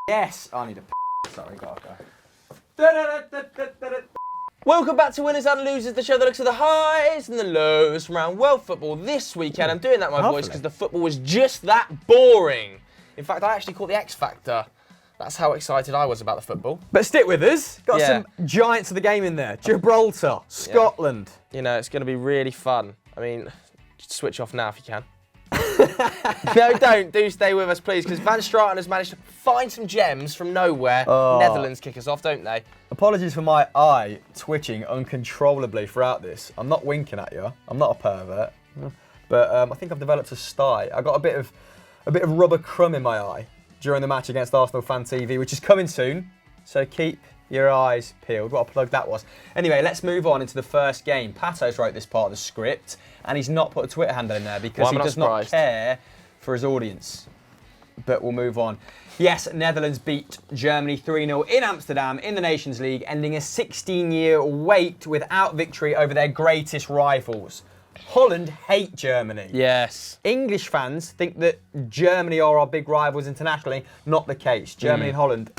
Yes, I need a sorry, go. Welcome back to Winners and Losers, the show that looks at the highs and the lows from around world football. This weekend, I'm doing that in my voice because the football was just that boring. In fact, I actually caught the X Factor. That's how excited I was about the football. But stick with us. Got some giants of the game in there. Gibraltar, Scotland. You know, it's going to be really fun. I mean, just switch off now if you can. No, don't. Do stay with us, please, because Van Straten has managed to find some gems from nowhere. Netherlands kick us off, don't they? Apologies for my eye twitching uncontrollably throughout this. I'm not winking at you. I'm not a pervert. But I think I've developed a sty. I got a bit of rubber crumb in my eye during the match against Arsenal Fan TV, which is coming soon. So keep your eyes peeled. What a plug that was. Anyway, let's move on into the first game. Patos wrote this part of the script, and he's not put a Twitter handle in there because he does not care for his audience. But we'll move on. Yes, Netherlands beat Germany 3-0 in Amsterdam in the Nations League, ending a 16-year wait without victory over their greatest rivals. Holland hate Germany. Yes. English fans think that Germany are our big rivals internationally. Not the case. Germany and Holland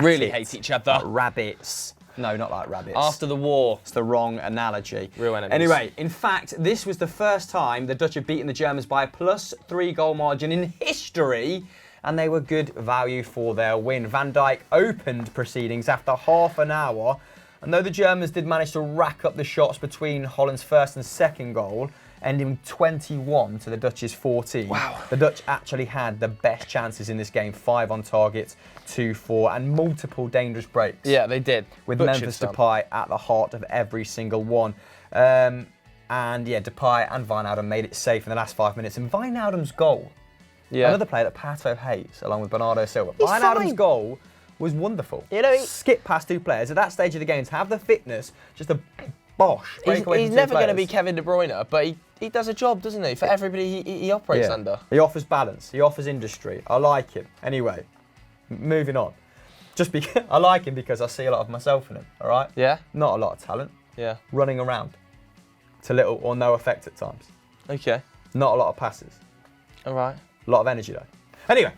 really hate each other. Like rabbits. No, not like rabbits. After the war. It's the wrong analogy. Real enemies. Anyway, in fact, this was the first time the Dutch had beaten the Germans by a +3 goal margin in history, and they were good value for their win. Van Dijk opened proceedings after half an hour, and though the Germans did manage to rack up the shots between Holland's first and second goal, ending 21 to the Dutch's 14. Wow. The Dutch actually had the best chances in this game, 5 on target, 2-4, and multiple dangerous breaks. Yeah, they did. With Memphis Depay at the heart of every single one. And yeah, Depay and Wijnaldum made it safe in the last 5 minutes. And Wijnaldum's goal, another player that Pato hates, along with Bernardo Silva. Wijnaldum's goal was wonderful. You know, skip past 2 players at that stage of the game to have the fitness, just a bosh. He's never going to be Kevin De Bruyne, but he does a job, doesn't he? For everybody he operates under. He offers balance. He offers industry. I like him. Anyway, moving on. I like him because I see a lot of myself in him. All right. Yeah. Not a lot of talent. Yeah. Running around to little or no effect at times. Okay. Not a lot of passes. All right. A lot of energy though. Anyway.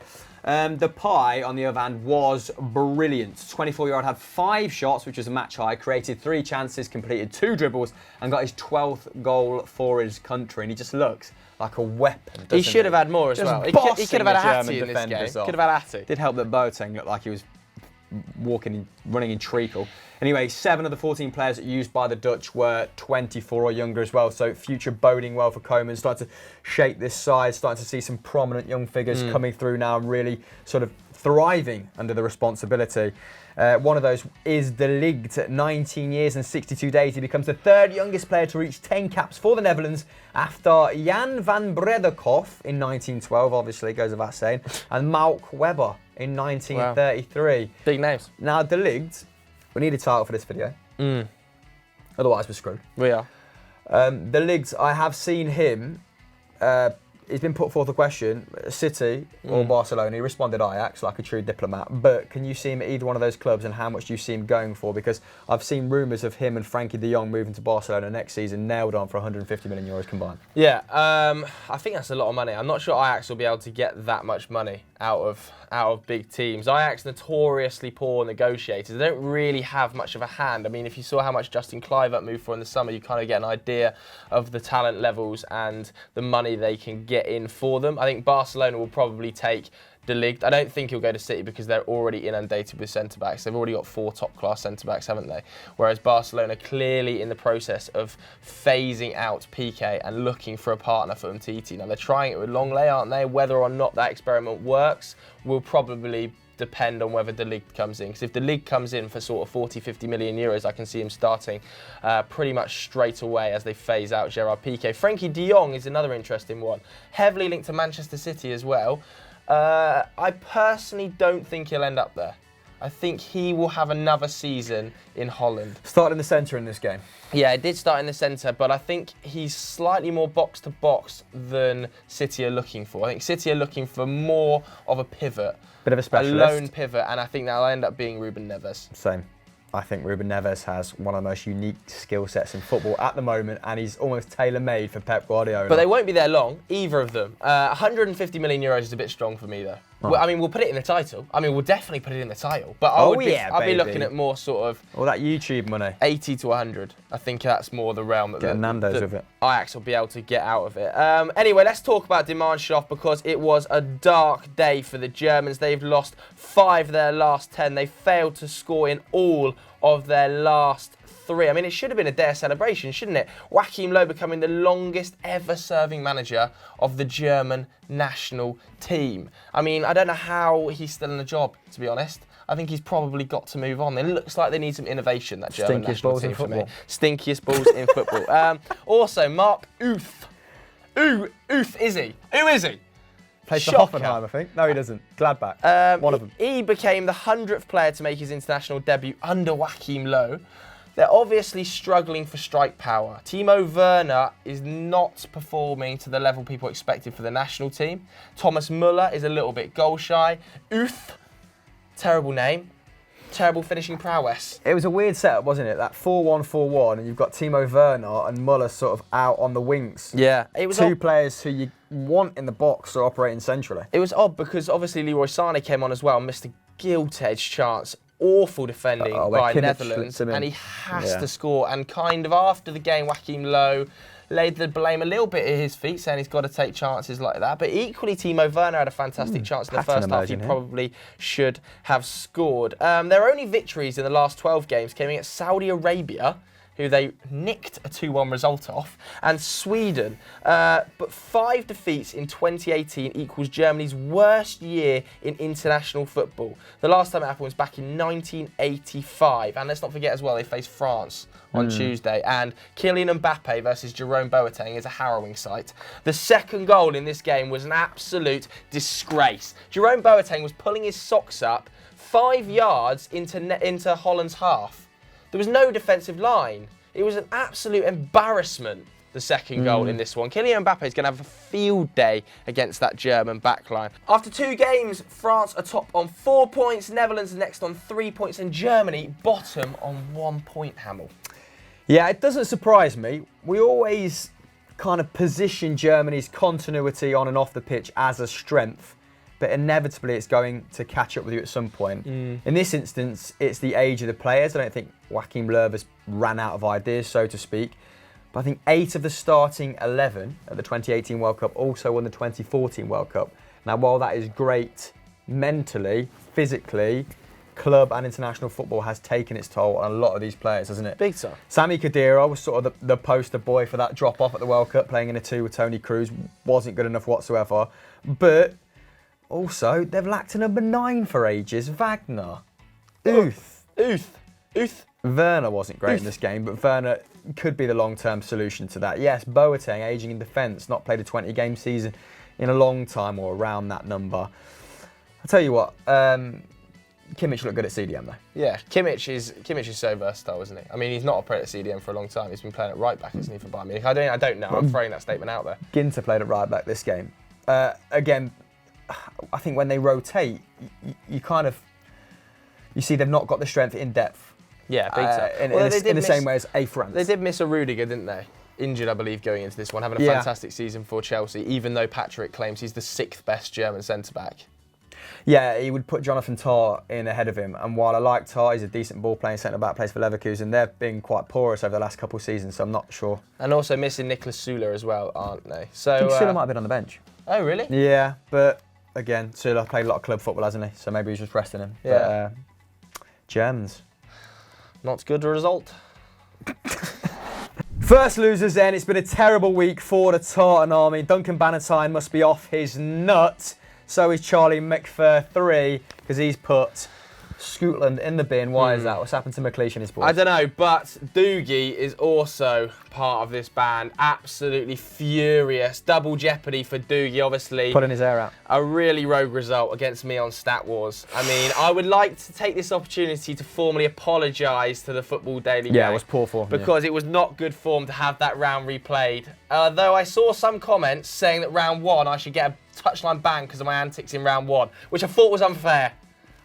Depay, on the other hand, was brilliant. 24-year-old had 5 shots, which was a match high, created 3 chances, completed 2 dribbles, and got his 12th goal for his country. And he just looks like a weapon. He should have had more as well. He could have had a hattie in this game. Could have had a hattie. Did help that Boateng looked like he was running in treacle. Anyway, 7 of the 14 players used by the Dutch were 24 or younger as well, so future boding well for Koeman. Starting to shape this side, starting to see some prominent young figures coming through now and really sort of thriving under the responsibility. One of those is De Ligt. At 19 years and 62 days, he becomes the 3rd youngest player to reach 10 caps for the Netherlands after Jan van Bredekoff in 1912, obviously, goes without saying, and Malk Webber in 1933. Wow. Big names. Now, De Ligt, we need a title for this video. Otherwise, we're screwed. We are. De Ligt, I have seen him. He's been put forth a question, City or Barcelona. He responded Ajax, like a true diplomat. But can you see him at either one of those clubs, and how much do you see him going for? Because I've seen rumours of him and Frankie de Jong moving to Barcelona next season, nailed on for 150 million euros combined. Yeah, I think that's a lot of money. I'm not sure Ajax will be able to get that much money out of big teams. Ajax notoriously poor negotiators. They don't really have much of a hand. I mean, if you saw how much Justin Kluivert moved for in the summer, you kind of get an idea of the talent levels and the money they can get in for them. I think Barcelona will probably take De Ligt. I don't think he'll go to City because they're already inundated with centre-backs. They've already got 4 top-class centre-backs, haven't they? Whereas Barcelona clearly in the process of phasing out Piqué and looking for a partner for Umtiti. Now, they're trying it with Longley, aren't they? Whether or not that experiment works will probably depend on whether De Ligt comes in. Because if De Ligt comes in for sort of 40, 50 million euros, I can see him starting pretty much straight away as they phase out Gerard Piqué. Frankie de Jong is another interesting one. Heavily linked to Manchester City as well. I personally don't think he'll end up there. I think he will have another season in Holland. Started in the centre in this game. Yeah, it did start in the centre, but I think he's slightly more box-to-box than City are looking for. I think City are looking for more of a pivot. Bit of a specialist. A lone pivot, and I think that'll end up being Ruben Neves. Same. I think Ruben Neves has one of the most unique skill sets in football at the moment, and he's almost tailor-made for Pep Guardiola. But they won't be there long, either of them. 150 million euros is a bit strong for me, though. Oh. Well, I mean, we'll put it in the title. We'll definitely put it in the title. But I'd be looking at more sort of... all that YouTube money. 80 to 100. I think that's more the realm that Nando's with it. Ajax will be able to get out of it. Anyway, let's talk about Dimanche because it was a dark day for the Germans. They've lost 5 of their last 10. They failed to score in all of their last 3. It should have been a day of celebration, shouldn't it? Joachim Löw becoming the longest ever serving manager of the German national team. I don't know how he's still in the job, to be honest. I think he's probably got to move on. It looks like they need some innovation, that German national team for me. Stinkiest balls in football. Also, Mark Uth. Uth is he? Who is he? Plays for Hoffenheim, I think. No, he doesn't. Gladbach. One of them. He became the 100th player to make his international debut under Joachim Löw. They're obviously struggling for strike power. Timo Werner is not performing to the level people expected for the national team. Thomas Müller is a little bit goal shy. Uth, terrible name, terrible finishing prowess. It was a weird setup, wasn't it? That 4-1-4-1, and you've got Timo Werner and Müller sort of out on the wings. Yeah. It was two players who you want in the box or operating centrally. It was odd because obviously Leroy Sané came on as well and missed a gilt-edged chance. Awful defending by Netherlands, and he has to score. And kind of after the game, Joachim Löw laid the blame a little bit at his feet, saying he's got to take chances like that. But equally, Timo Werner had a fantastic chance in the first half. He probably should have scored. Their only victories in the last 12 games came against Saudi Arabia, who they nicked a 2-1 result off, and Sweden. But 5 defeats in 2018 equals Germany's worst year in international football. The last time it happened was back in 1985. And let's not forget as well, they faced France on Tuesday. And Kylian Mbappe versus Jerome Boateng is a harrowing sight. The second goal in this game was an absolute disgrace. Jerome Boateng was pulling his socks up 5 yards into Holland's half. There was no defensive line. It was an absolute embarrassment, the second goal in this one. Kylian Mbappe is going to have a field day against that German backline. After 2 games, France are top on 4 points, Netherlands are next on 3 points, and Germany bottom on 1 point, Hamill. Yeah, it doesn't surprise me. We always kind of position Germany's continuity on and off the pitch as a strength, but inevitably it's going to catch up with you at some point. In this instance, it's the age of the players. I don't think Joachim Löw has ran out of ideas, so to speak. But I think 8 of the starting 11 at the 2018 World Cup also won the 2014 World Cup. Now, while that is great mentally, physically, club and international football has taken its toll on a lot of these players, hasn't it? Big time. Sami Khedira was sort of the poster boy for that drop-off at the World Cup, playing in a 2 with Tony Cruz. Wasn't good enough whatsoever. But also, they've lacked a number 9 for ages, Wagner. Uth. Werner wasn't great in this game, but Werner could be the long-term solution to that. Yes, Boateng, ageing in defence, not played a 20-game season in a long time or around that number. I'll tell you what, Kimmich looked good at CDM though. Yeah, Kimmich is so versatile, isn't he? He's not played at CDM for a long time. He's been playing at right back, isn't he, for Bayern Munich? I don't know. I'm throwing that statement out there. Ginter played at right back this game. Again, I think when they rotate, you see they've not got the strength in depth. Yeah, big time. In the same way as a France. They did miss a Rudiger, didn't they? Injured, I believe, going into this one, having a fantastic season for Chelsea, even though Patrick claims he's the 6th best German centre-back. Yeah, he would put Jonathan Tah in ahead of him. And while I like Tah, he's a decent ball-playing centre-back, plays for Leverkusen. They've been quite porous over the last couple of seasons, so I'm not sure. And also missing Niklas Süle as well, aren't they? So I think Süle might have been on the bench. Oh, really? Yeah, but again, Süle played a lot of club football, hasn't he? So maybe he's just resting him. Yeah. But, Germans. Not good result. First losers then. It's been a terrible week for the Tartan Army. Duncan Bannatyne must be off his nut. So is Charlie McFur3, because he's put Scotland in the bin. Why is that? What's happened to McLeish and his boys? I don't know, but Doogie is also part of this band. Absolutely furious. Double jeopardy for Doogie, obviously. Putting his hair out. A really rogue result against me on Stat Wars. I would like to take this opportunity to formally apologise to the Football Daily Yeah, Gang, it was poor form. because it was not good form to have that round replayed. Though I saw some comments saying that round 1 I should get a touchline ban because of my antics in round 1, which I thought was unfair.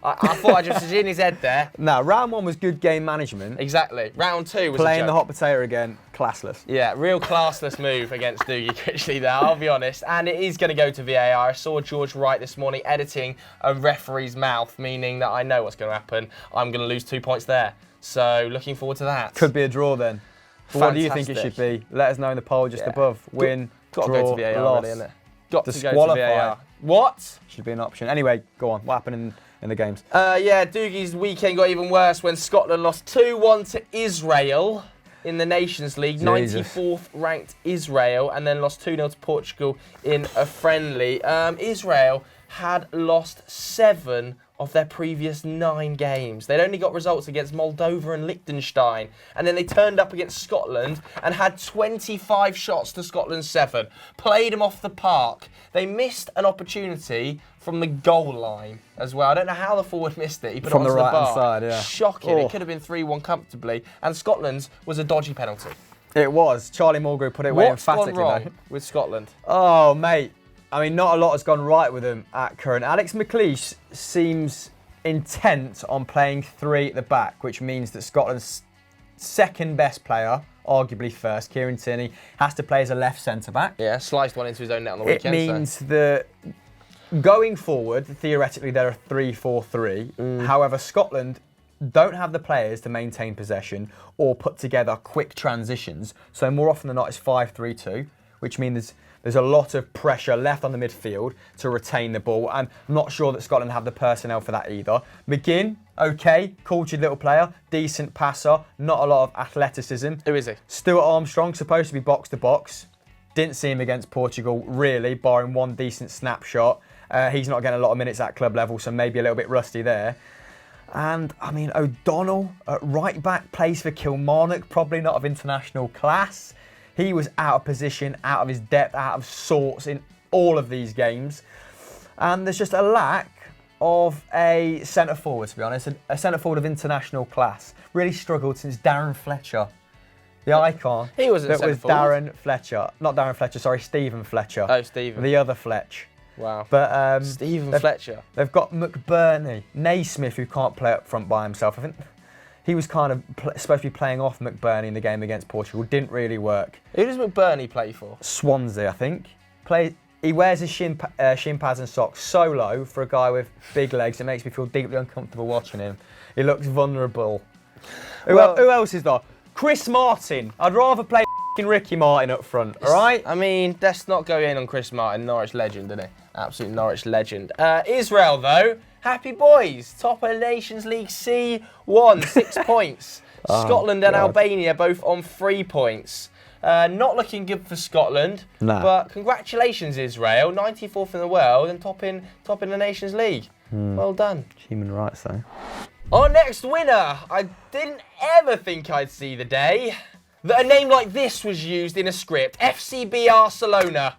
I thought I just was in his head there. No, round 1 was good game management. Exactly. Round 2 was Playing a the joke. hot potato again, classless. Yeah, real classless move against Doogie Critchley there, I'll be honest. And it is going to go to VAR. I saw George Wright this morning editing a referee's mouth, meaning that I know what's going to happen. I'm going to lose 2 points there. So looking forward to that. Could be a draw then. What do you think it should be? Let us know in the poll just above. Win, got draw, to go to VAR, loss. really, isn't it? Got to go to Disqualify. VAR. What? Should be an option. Anyway, go on. What happened in the games? Yeah, Doogie's weekend got even worse when Scotland lost 2-1 to Israel in the Nations League. Jesus. 94th ranked Israel, and then lost 2-0 to Portugal in a friendly. Israel had lost 7 of their previous 9 games. They'd only got results against Moldova and Liechtenstein, and then they turned up against Scotland and had 25 shots to Scotland's 7. Played them off the park. They missed an opportunity from the goal line as well. I don't know how the forward missed it. He put From it onto the right-hand bar. side, yeah. Shocking. Oh. It could have been 3-1 comfortably, and Scotland's was a dodgy penalty. It was. Charlie Mulgrew put it away What's gone emphatically. wrong though. with Scotland? Oh, mate. I mean, not a lot has gone right with them at current. Alex McLeish seems intent on playing 3 at the back, which means that Scotland's second best player, arguably first, Kieran Tierney, has to play as a left centre-back. Yeah, sliced one into his own net on the It weekend. means that going forward, theoretically, they're a 3-4-3. Thehowever, Scotland don't have the players to maintain possession or put together quick transitions. So more often than not, it's 5-3-2, which means there's a lot of pressure left on the midfield to retain the ball. I'm not sure that Scotland have the personnel for that either. McGinn, okay, cultured little player, decent passer, not a lot of athleticism. Who is he? Stuart Armstrong, supposed to be box to box. Didn't see him against Portugal, really, barring one decent snapshot. He's not getting a lot of minutes at club level, so maybe a little bit rusty there. And, I mean, O'Donnell at right back plays for Kilmarnock, probably not of international class. He was out of position, out of his depth, out of sorts in all of these games. And there's just a lack of a centre-forward, to be honest, a centre-forward of international class. Really struggled since Darren Fletcher, the icon. He wasn't That was centre-forward. Darren Fletcher. Not Darren Fletcher, sorry, Stephen Fletcher. Oh, Stephen. The other Fletch. Wow. But Stephen Fletcher. They've got McBurney, Naismith, who can't play up front by himself. I think he was kind of supposed to be playing off McBurney in the game against Portugal. Didn't really work. Who does McBurney play for? Swansea, I think. He wears his shin pads and socks so low for a guy with big legs. It makes me feel deeply uncomfortable watching him. He looks vulnerable. Who else is there? Chris Martin. I'd rather play Ricky Martin up front, all right? I mean, let's not go in on Chris Martin, Norwich legend, isn't he? Absolute Norwich legend. Israel, though, happy boys. Top of the Nations League C1, 6 points. Scotland and Albania both on 3 points. Not looking good for Scotland, but congratulations, Israel. 94th in the world and top in the Nations League. Well done. Human rights, though. Our next winner. I didn't ever think I'd see the day that a name like this was used in a script. FCB Barcelona.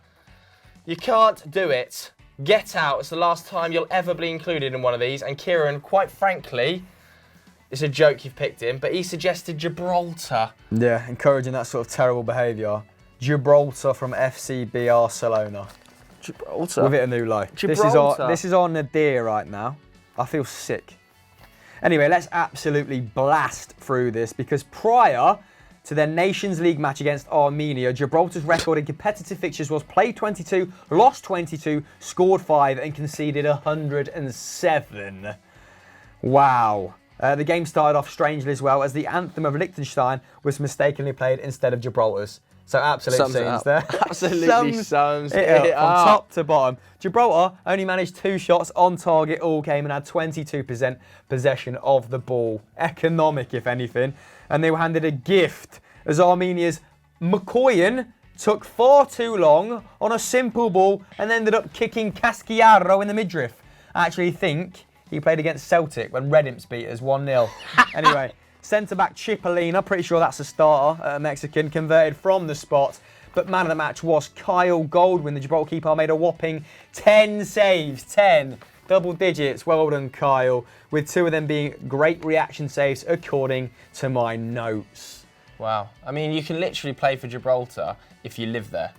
You can't do it. Get out. It's the last time you'll ever be included in one of these. And Kieran, quite frankly, it's a joke you've picked him, but he suggested Gibraltar. Yeah, encouraging that sort of terrible behaviour. Gibraltar from FCB Barcelona. Gibraltar? Give it a new low. Gibraltar. This is our nadir right now. I feel sick. Anyway, let's absolutely blast through this because prior to their Nations League match against Armenia, Gibraltar's record in competitive fixtures was played 22, lost 22, scored 5 and conceded 107. Wow. The game started off strangely as well as the anthem of Liechtenstein was mistakenly played instead of Gibraltar's. So absolute scenes there. Absolutely sums it From up. top to bottom. Gibraltar only managed 2 shots on target all game and had 22% possession of the ball. Economic, if anything. And they were handed a gift as Armenia's Mikoyan took far too long on a simple ball and ended up kicking Casciaro in the midriff. I actually think he played against Celtic when Red Imps beat us 1-0. Anyway, centre-back Cipollina, pretty sure that's a starter, a Mexican, converted from the spot. But man of the match was Kyle Goldwyn. The Gibraltar keeper made a whopping 10 saves. 10. Double digits. Well done, Kyle. With 2 of them being great reaction saves, according to my notes. Wow. I mean, you can literally play for Gibraltar if you live there.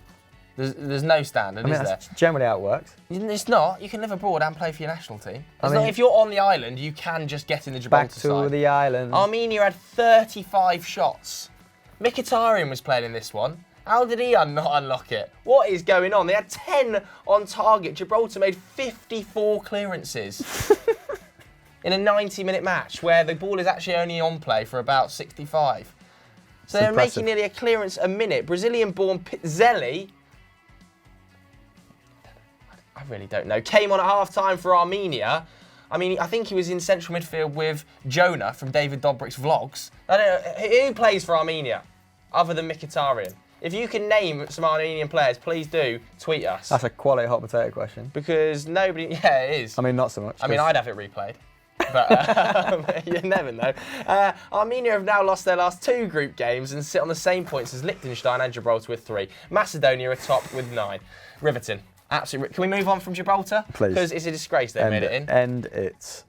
There's no standard, is there? That's generally how it works. It's not. You can live abroad and play for your national team. If you're on the island, you can just get in the Gibraltar Back to side. the island. Armenia had 35 shots. Mkhitaryan was playing in this one. How did he not unlock it? What is going on? They had 10 on target. Gibraltar made 54 clearances in a 90-minute match where the ball is actually only on play for about 65. So they're making nearly a clearance a minute. Brazilian-born Zeli, I really don't know, came on at half-time for Armenia. I mean, I think he was in central midfield with Jonah from David Dobrik's vlogs. I don't know, who plays for Armenia other than Mkhitaryan? If you can name some Armenian players, please do tweet us. That's a quality hot potato question. Because nobody, yeah, it is. I mean, not so much. I mean, I'd have it replayed. But you never know. Armenia have now lost their last 2 group games and sit on the same points as Liechtenstein and Gibraltar with 3. Macedonia are top with 9. Riveting. Absolutely. Can we move on from Gibraltar? Please. Because it's a disgrace they made it in. End it.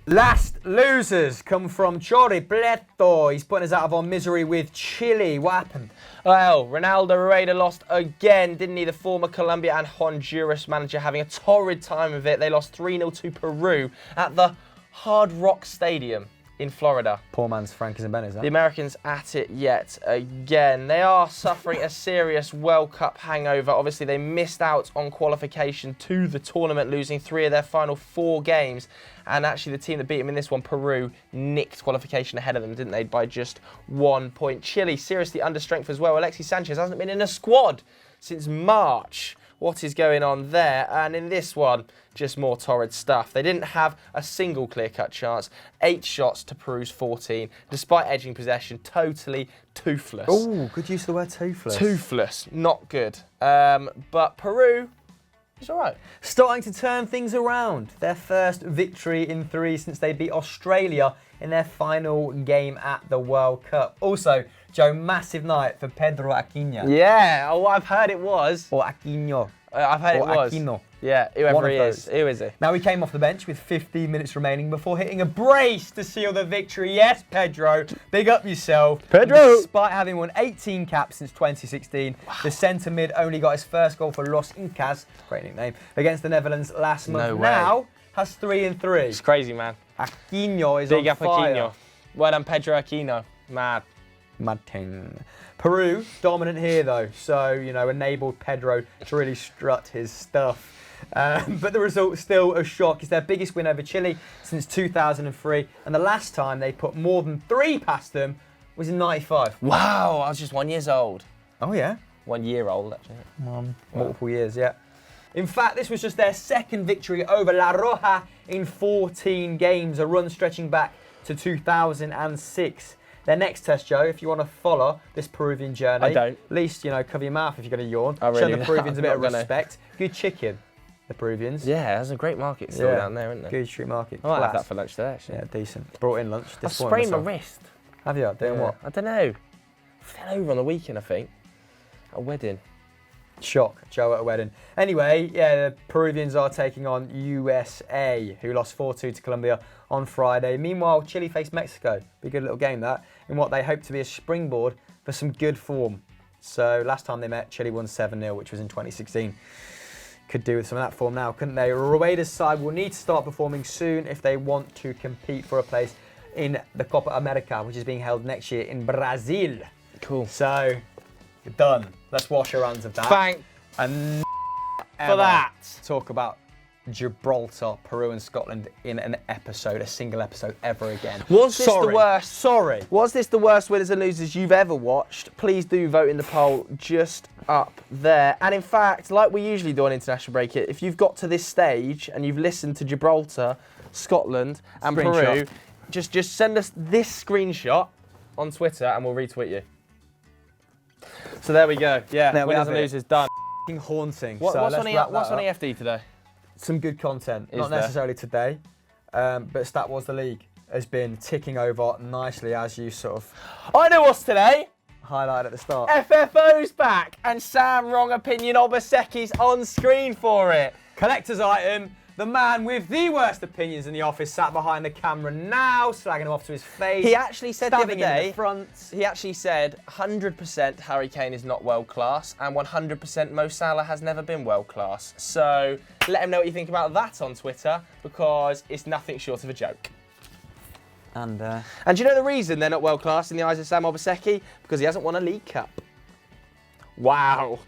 Last losers come from Choripleto. He's putting us out of our misery with Chile. What happened? Well, Ronaldo Rueda lost again, didn't he? The former Colombia and Honduras manager having a torrid time of it. They lost 3-0 to Peru at the Hard Rock Stadium in Florida. Poor man's Frankie Zambeni, is that? The Americans at it yet again. They are suffering a serious World Cup hangover. Obviously, they missed out on qualification to the tournament, losing 3 of their final 4 games. And actually, the team that beat them in this one, Peru, nicked qualification ahead of them, didn't they, by just 1 point. Chile, seriously under strength as well. Alexis Sanchez hasn't been in a squad since March. What is going on there? And in this one, just more torrid stuff. They didn't have a single clear-cut chance. 8 shots to Peru's 14, despite edging possession. Totally toothless. Oh, good use of the word toothless. Toothless, not good. But Peru is all right. Starting to turn things around. Their first victory in 3 since they beat Australia in their final game at the World Cup. Also, Joe, massive night for Pedro Aquino. Yeah, oh, I've heard it was. Or Aquino. I've heard or it was. Aquino. Yeah, whoever One of he is. those. Who is he? Now he came off the bench with 15 minutes remaining before hitting a brace to seal the victory. Yes, Pedro, big up yourself. Pedro! Despite having won 18 caps since 2016, the centre mid only got his first goal for Los Incas, great nickname, against the Netherlands last month. No way. Now has 3 and 3. It's crazy, man. Aquino is Big on up fire. Aquino. Well done, Pedro Aquino. Mad. Martin. Peru, dominant here though, so, enabled Pedro to really strut his stuff. But the result still a shock. It's their biggest win over Chile since 2003, and the last time they put more than 3 past them was in '95. Wow, I was just 1 year old. Oh yeah? 1 year old, actually. Multiple years, yeah. In fact, this was just their second victory over La Roja in 14 games, a run stretching back to 2006. Their next test, Joe, if you want to follow this Peruvian journey, I don't. At least, cover your mouth if you're going to yawn. I really Show the not. Peruvians a bit I'm of not gonna. respect. Good chicken, the Peruvians. Yeah, there's a great market still down there, isn't there? Good street market. I might have Class. that for lunch today, actually. Yeah, decent. Brought in lunch. I Disappointed sprained my myself. wrist. Have you? Doing what? I don't know. Fell over on the weekend, I think. At a wedding. Shock, Joe at a wedding. Anyway, yeah, the Peruvians are taking on USA, who lost 4-2 to Colombia on Friday. Meanwhile, Chile faced Mexico. Be a good little game, that, in what they hope to be a springboard for some good form. So last time they met, Chile won 7-0, which was in 2016. Could do with some of that form now, couldn't they? Rueda's side will need to start performing soon if they want to compete for a place in the Copa America, which is being held next year in Brazil. Cool. So, we're done. Let's wash our hands of that. Thank And for that. talk about Gibraltar, Peru and Scotland in a single episode ever again. Was this the worst? Sorry. Was this the worst winners and losers you've ever watched? Please do vote in the poll just up there. And in fact, like we usually do on International Break It, if you've got to this stage and you've listened to Gibraltar, Scotland and Peru, just send us this screenshot on Twitter and we'll retweet you. So there we go. Yeah, There we winners have and it. losers done. Haunting. What's So on let's wrap what's that on up. EFD today? Some good content. Is Not there? necessarily today, but Stat Wars the League has been ticking over nicely as you sort of I know what's today. highlighted at the start. FFO's back and Sam Wrong Opinion Obaseki's on screen for it. Collector's item, the man with the worst opinions in the office, sat behind the camera now, slagging him off to his face. He actually said the other stabbing him in day, the front. he actually said 100% Harry Kane is not world class and 100% Mo Salah has never been world class. So let him know what you think about that on Twitter, because it's nothing short of a joke. And do you know the reason they're not world class in the eyes of Sam Obaseki? Because he hasn't won a League Cup. Wow.